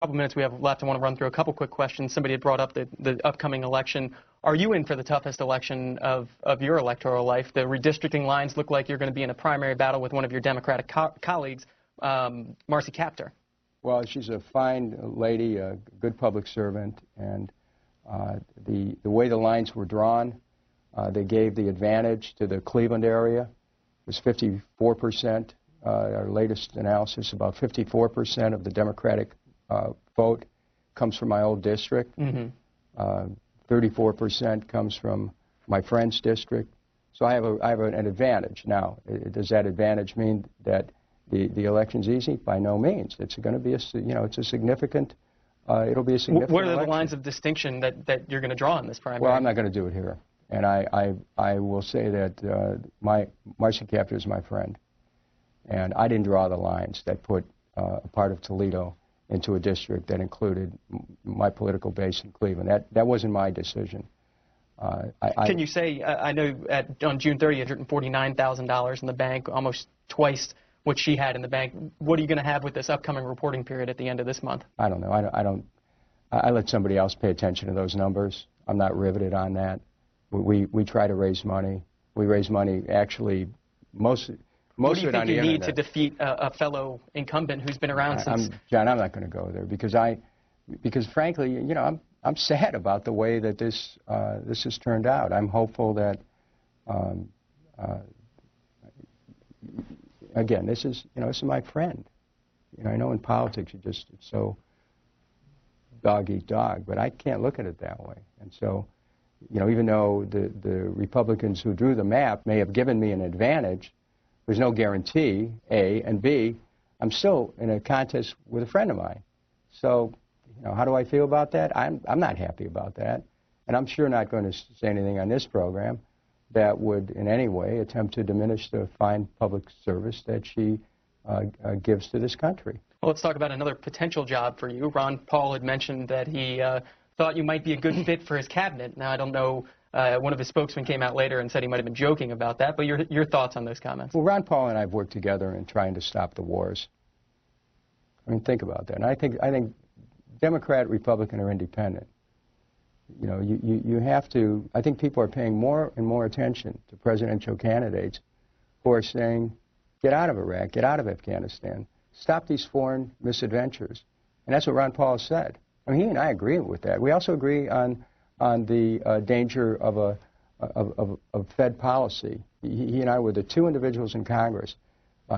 Couple minutes we have left. I want to run through a couple quick questions. Somebody had brought up the upcoming election. Are you in for the toughest election of your electoral life? The redistricting lines look like you're going to be in a primary battle with one of your Democratic colleagues, Marcy Kaptur. Well, she's a fine lady, a good public servant, and the way the lines were drawn, they gave the advantage to the Cleveland area. It was 54%. Our latest analysis, about 54% of the Democratic vote comes from my old district. 34% comes from my friend's district. So I have an advantage. Now, does that advantage mean that the election's easy? By no means. It's going to be it's a significant. It'll be a significant. What are the election. lines of distinction that you're going to draw in this primary? Well, I'm not going to do it here, and I will say that Marcy Kaptur is my friend, and I didn't draw the lines that put a part of Toledo into a district that included my political base in Cleveland. That wasn't my decision. Can you say, I know on June 30th, $149,000 in the bank, almost twice what she had in the bank. What are you going to have with this upcoming reporting period at the end of this month? I don't know. I let somebody else pay attention to those numbers. I'm not riveted on that. We try to raise money. We raise money actually most what do you of it on the think you internet. need to defeat a fellow incumbent who's been around since? John, I'm not going to go there because frankly, I'm sad about the way that this has turned out. I'm hopeful that again, this is my friend. I know in politics it's so dog eat dog, but I can't look at it that way. And so, even though the Republicans who drew the map may have given me an advantage, there's no guarantee, A, and B, I'm still in a contest with a friend of mine. So, how do I feel about that? I'm not happy about that, and I'm sure not going to say anything on this program that would in any way attempt to diminish the fine public service that she gives to this country. Well, let's talk about another potential job for you. Ron Paul had mentioned that he thought you might be a good fit for his cabinet. Now, I don't know, one of his spokesmen came out later and said he might have been joking about that, but your thoughts on those comments? Well, Ron Paul and I have worked together in trying to stop the wars. I mean, think about that. And I think Democrat, Republican, or Independent, you have to, I think people are paying more and more attention to presidential candidates who are saying, get out of Iraq, get out of Afghanistan, stop these foreign misadventures. And that's what Ron Paul said. I mean, he and I agree with that. We also agree on the danger of Fed policy. He and I were the two individuals in Congress,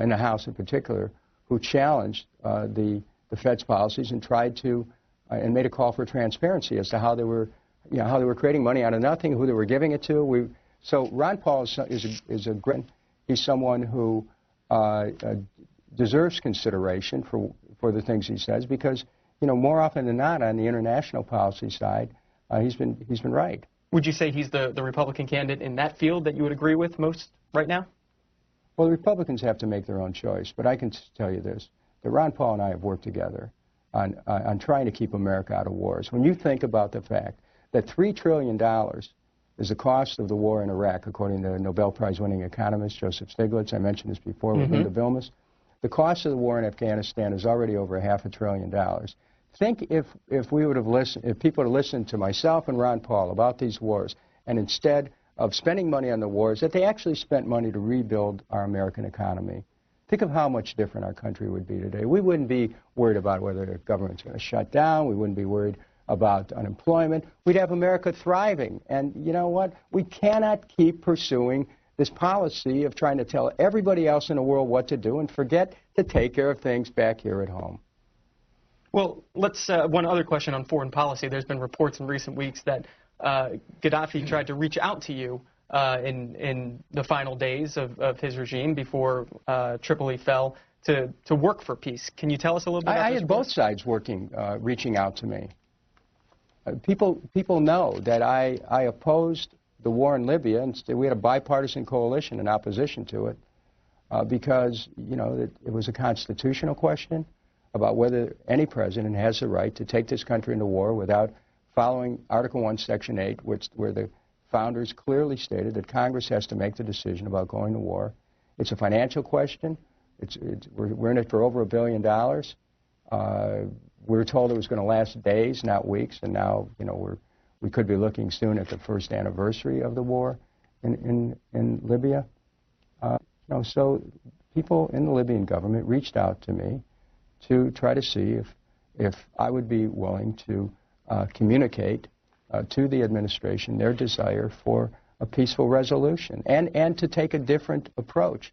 in the House in particular, who challenged the Fed's policies and tried to, and made a call for transparency as to how they were creating money out of nothing, who they were giving it to. So Ron Paul is a great, he's someone who deserves consideration for the things he says because, more often than not on the international policy side, he's been right. Would you say he's the Republican candidate in that field that you would agree with most right now? Well, the Republicans have to make their own choice, but I can tell you this, that Ron Paul and I have worked together on trying to keep America out of wars. When you think about the fact that $3 trillion is the cost of the war in Iraq, according to Nobel Prize-winning economist Joseph Stiglitz, I mentioned this before with Linda Vilmas, the cost of the war in Afghanistan is already over $500 billion. Think if we would have listened, if people had listened to myself and Ron Paul about these wars, and instead of spending money on the wars, that they actually spent money to rebuild our American economy. Think of how much different our country would be today. We wouldn't be worried about whether the government's going to shut down. We wouldn't be worried about unemployment. We'd have America thriving. And you know what? We cannot keep pursuing this policy of trying to tell everybody else in the world what to do and forget to take care of things back here at home. Well, let's one other question on foreign policy. There's been reports in recent weeks that Gaddafi tried to reach out to you in the final days of his regime before Tripoli fell to work for peace. Can you tell us a little bit about I had both sides reaching out to me. People know that I opposed the war in Libya, and we had a bipartisan coalition in opposition to it because, it was a constitutional question about whether any president has the right to take this country into war without following Article 1, Section 8, where the founders clearly stated that Congress has to make the decision about going to war. It's a financial question. We're in it for over $1 billion. We were told it was going to last days, not weeks, and now, you know, we could be looking soon at the first anniversary of the war in Libya. You know, so people in the Libyan government reached out to me to try to see if I would be willing to communicate to the administration their desire for a peaceful resolution and to take a different approach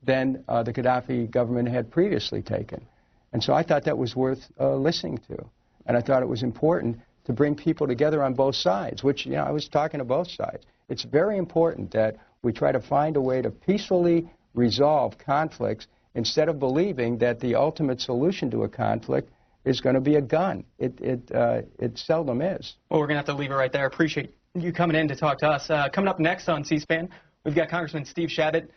than the Gaddafi government had previously taken. And so I thought that was worth listening to. And I thought it was important to bring people together on both sides, which, you know, I was talking to both sides. It's very important that we try to find a way to peacefully resolve conflicts instead of believing that the ultimate solution to a conflict is going to be a gun. It seldom is. Well, we're going to have to leave it right there. Appreciate you coming in to talk to us. Coming up next on C-SPAN, we've got Congressman Steve Chabot.